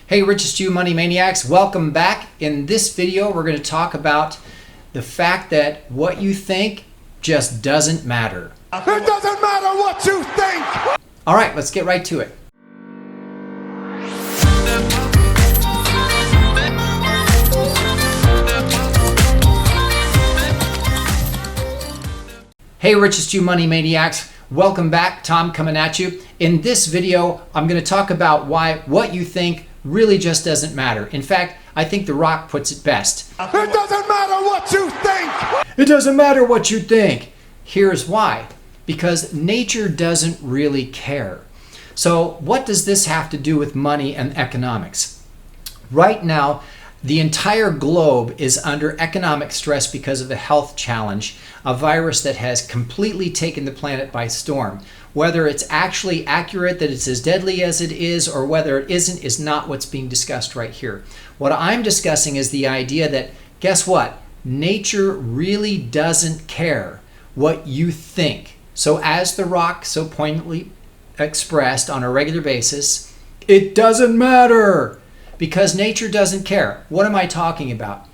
Hey, Richest you Money Maniacs, welcome back. In this video, we're going to talk about the fact that what you think just doesn't matter. It doesn't matter what you think! All right, let's get right to it. Hey, Richest you Money Maniacs, welcome back. Tom coming at you. In this video, I'm going to talk about why what you think really just doesn't matter. In fact, I think The Rock puts it best. It doesn't matter what you think! It doesn't matter what you think. Here's why. Because nature doesn't really care. So what does this have to do with money and economics? Right now, the entire globe is under economic stress because of the health challenge, a virus that has completely taken the planet by storm. Whether it's actually accurate that it's as deadly as it is or whether it isn't is not what's being discussed right here. What I'm discussing is the idea that, guess what? Nature really doesn't care what you think. So as The Rock so poignantly expressed on a regular basis, it doesn't matter because nature doesn't care. What am I talking about?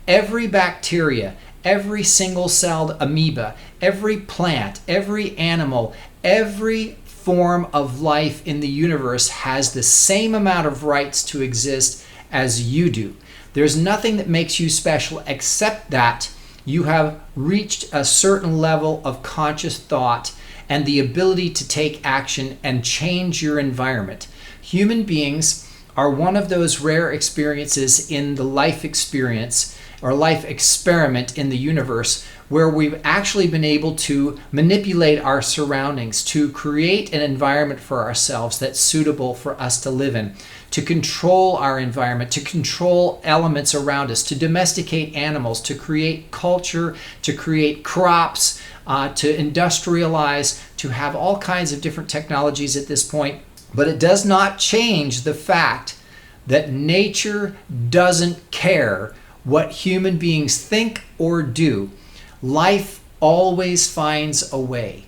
Every bacteria, every single-celled amoeba, every plant, every animal, every form of life in the universe has the same amount of rights to exist as you do. There's nothing that makes you special except that you have reached a certain level of conscious thought and the ability to take action and change your environment. Human beings are one of those rare experiences in the life experience or life experiment in the universe where we've actually been able to manipulate our surroundings to create an environment for ourselves that's suitable for us to live in, to control our environment, to control elements around us, to domesticate animals, to create culture, to create crops, to industrialize, to have all kinds of different technologies at this point. But it does not change the fact that nature doesn't care what human beings think or do. Life always finds a way.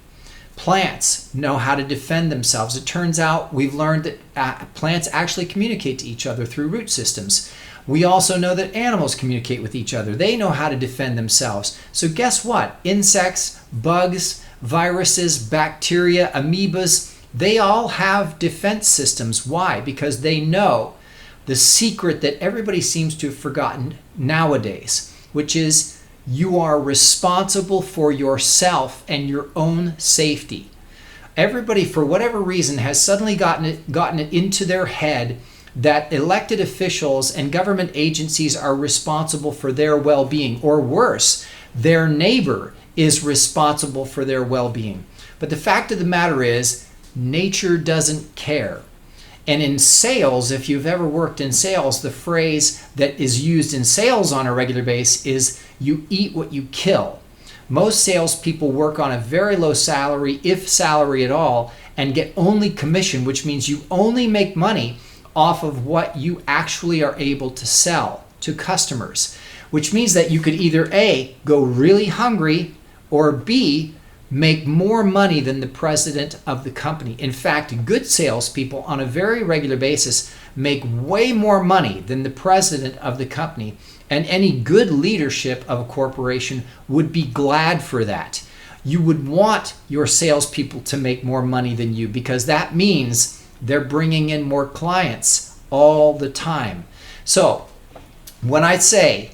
Plants know how to defend themselves. It turns out we've learned that plants actually communicate to each other through root systems. We also know that animals communicate with each other. They know how to defend themselves. So guess what? Insects, bugs, viruses, bacteria, amoebas, they all have defense systems. Why? Because they know the secret that everybody seems to have forgotten nowadays, which is you are responsible for yourself and your own safety. Everybody, for whatever reason, has suddenly gotten it into their head that elected officials and government agencies are responsible for their well-being, or worse, their neighbor is responsible for their well-being. But the fact of the matter is, nature doesn't care. And in sales, if you've ever worked in sales, the phrase that is used in sales on a regular basis is you eat what you kill. Most salespeople work on a very low salary, if salary at all, and get only commission, which means you only make money off of what you actually are able to sell to customers, which means that you could either A, go really hungry, or B, make more money than the president of the company. In fact, good salespeople on a very regular basis make way more money than the president of the company, and any good leadership of a corporation would be glad for that. You would want your salespeople to make more money than you because that means they're bringing in more clients all the time. So when I say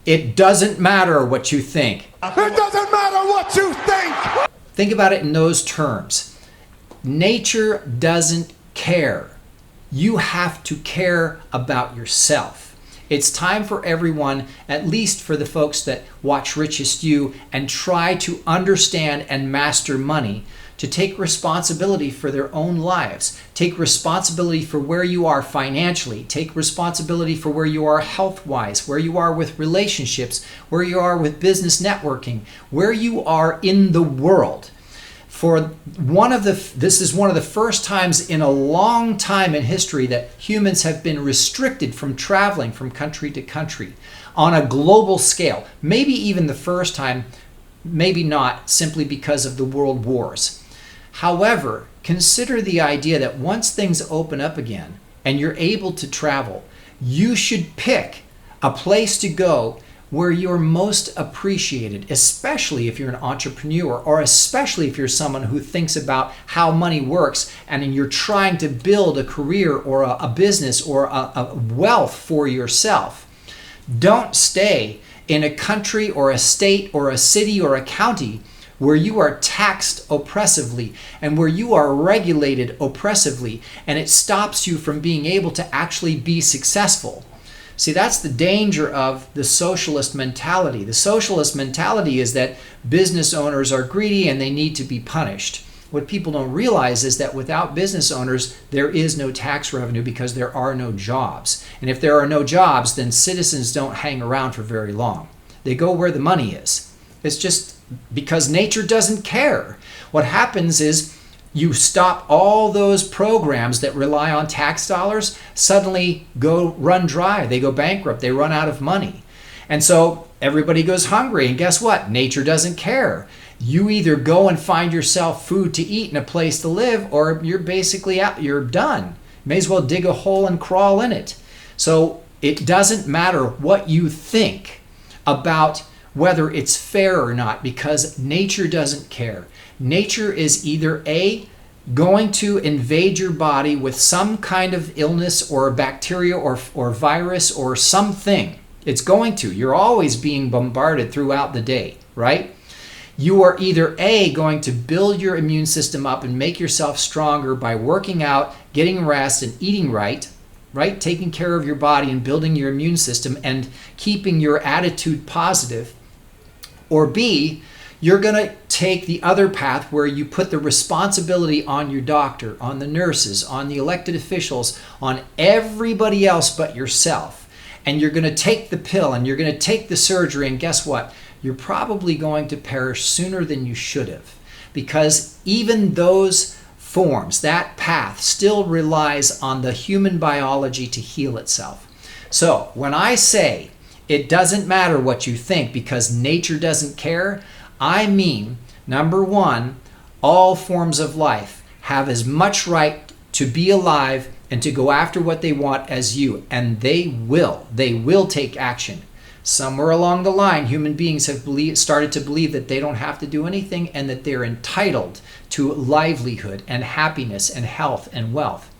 it doesn't matter what you think, It doesn't matter what you think! think about it in those terms. Nature doesn't care. You have to care about yourself. It's time for everyone, at least for the folks that watch Richest You and try to understand and master money, to take responsibility for their own lives. Take responsibility for where you are financially. Take responsibility for where you are health-wise, where you are with relationships, where you are with business networking, where you are in the world. This is one of the first times in a long time in history that humans have been restricted from traveling from country to country on a global scale. Maybe even the first time, maybe not, simply because of the world wars. However, consider the idea that once things open up again and you're able to travel, you should pick a place to go where you're most appreciated, especially if you're an entrepreneur, or especially if you're someone who thinks about how money works and you're trying to build a career or a business or a wealth for yourself. Don't stay in a country or a state or a city or a county where you are taxed oppressively and where you are regulated oppressively, and it stops you from being able to actually be successful. See, that's the danger of the socialist mentality. The socialist mentality is that business owners are greedy and they need to be punished. What people don't realize is that without business owners, there is no tax revenue because there are no jobs. And if there are no jobs, then citizens don't hang around for very long. They go where the money is. It's just because nature doesn't care. What happens is you stop all those programs that rely on tax dollars, suddenly go run dry. They go bankrupt. They run out of money. And so everybody goes hungry. And guess what? Nature doesn't care. You either go and find yourself food to eat and a place to live, or you're basically out. You're done. May as well dig a hole and crawl in it. So it doesn't matter what you think about whether it's fair or not, because nature doesn't care. Nature is either A, going to invade your body with some kind of illness or bacteria or virus or something. It's going to. You're always being bombarded throughout the day, right? You are either A, going to build your immune system up and make yourself stronger by working out, getting rest, and eating right? Taking care of your body and building your immune system and keeping your attitude positive. Or B, you're going to take the other path where you put the responsibility on your doctor, on the nurses, on the elected officials, on everybody else but yourself. And you're going to take the pill and you're going to take the surgery, and guess what? You're probably going to perish sooner than you should have, because even those forms, that path still relies on the human biology to heal itself. So when I say it doesn't matter what you think because nature doesn't care, I mean, number one, all forms of life have as much right to be alive and to go after what they want as you, and they will take action. Somewhere along the line, human beings have started to believe that they don't have to do anything and that they're entitled to livelihood and happiness and health and wealth.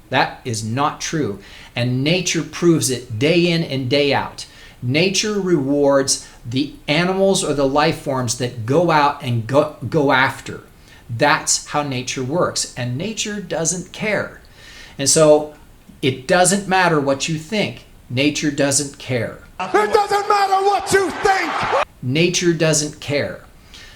That is not true, and nature proves it day in and day out. Nature rewards the animals or the life forms that go out and go after. That's how nature works, and nature doesn't care. And so it doesn't matter what you think. Nature doesn't care. It doesn't matter what you think. Nature doesn't care.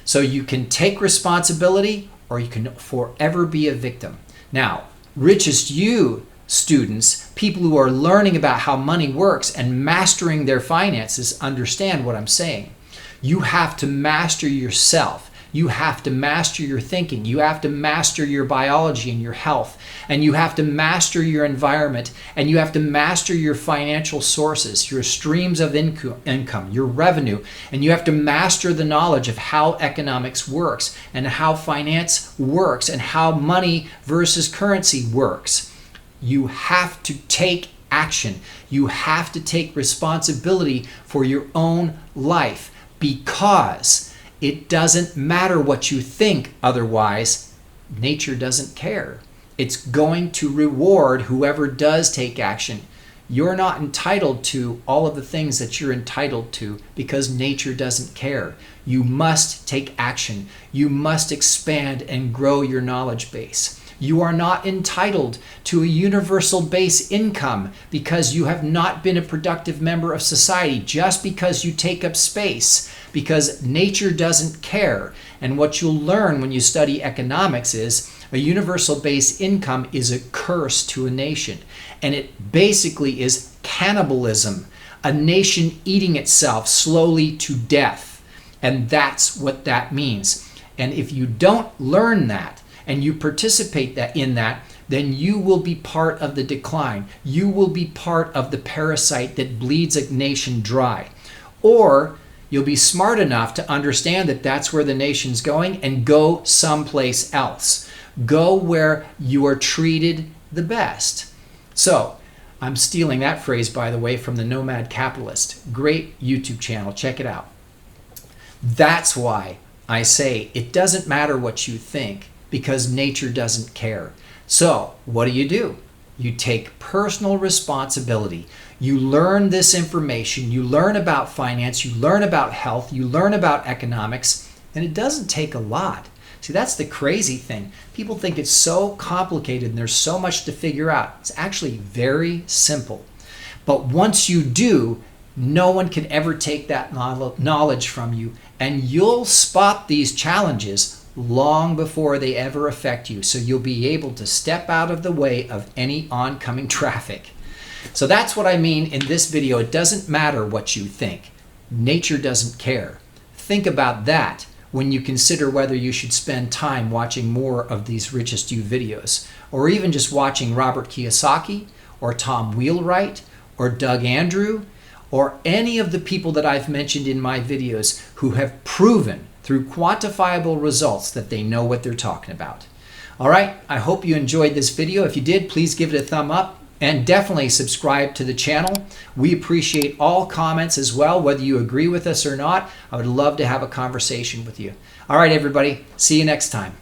So you can take responsibility or you can forever be a victim. Now, Richest, you students, people who are learning about how money works and mastering their finances, understand what I'm saying. You have to master yourself. You have to master your thinking. You have to master your biology and your health. And you have to master your environment. And you have to master your financial sources, your streams of income, your revenue. And you have to master the knowledge of how economics works and how finance works and how money versus currency works. You have to take action. You have to take responsibility for your own life, because it doesn't matter what you think otherwise. Nature doesn't care. It's going to reward whoever does take action. You're not entitled to all of the things that you're entitled to because nature doesn't care. You must take action. You must expand and grow your knowledge base. You are not entitled to a universal base income because you have not been a productive member of society just because you take up space, because nature doesn't care. And what you'll learn when you study economics is a universal base income is a curse to a nation. And it basically is cannibalism, a nation eating itself slowly to death. And that's what that means. And if you don't learn that, and you participate in that, then you will be part of the decline. You will be part of the parasite that bleeds a nation dry. Or you'll be smart enough to understand that that's where the nation's going and go someplace else. Go where you are treated the best. So I'm stealing that phrase, by the way, from the Nomad Capitalist. Great YouTube channel. Check it out. That's why I say it doesn't matter what you think, because nature doesn't care. So what do? You take personal responsibility. You learn this information. You learn about finance. You learn about health. You learn about economics. And it doesn't take a lot. See, that's the crazy thing. People think it's so complicated and there's so much to figure out. It's actually very simple. But once you do, no one can ever take that knowledge from you, and you'll spot these challenges long before they ever affect you. So you'll be able to step out of the way of any oncoming traffic. So that's what I mean in this video. It doesn't matter what you think. Nature doesn't care. Think about that when you consider whether you should spend time watching more of these Richest You videos, or even just watching Robert Kiyosaki, or Tom Wheelwright, or Doug Andrew, or any of the people that I've mentioned in my videos who have proven through quantifiable results that they know what they're talking about. All right, I hope you enjoyed this video. If you did, please give it a thumb up. And definitely subscribe to the channel. We appreciate all comments as well, whether you agree with us or not. I would love to have a conversation with you. All right, everybody. See you next time.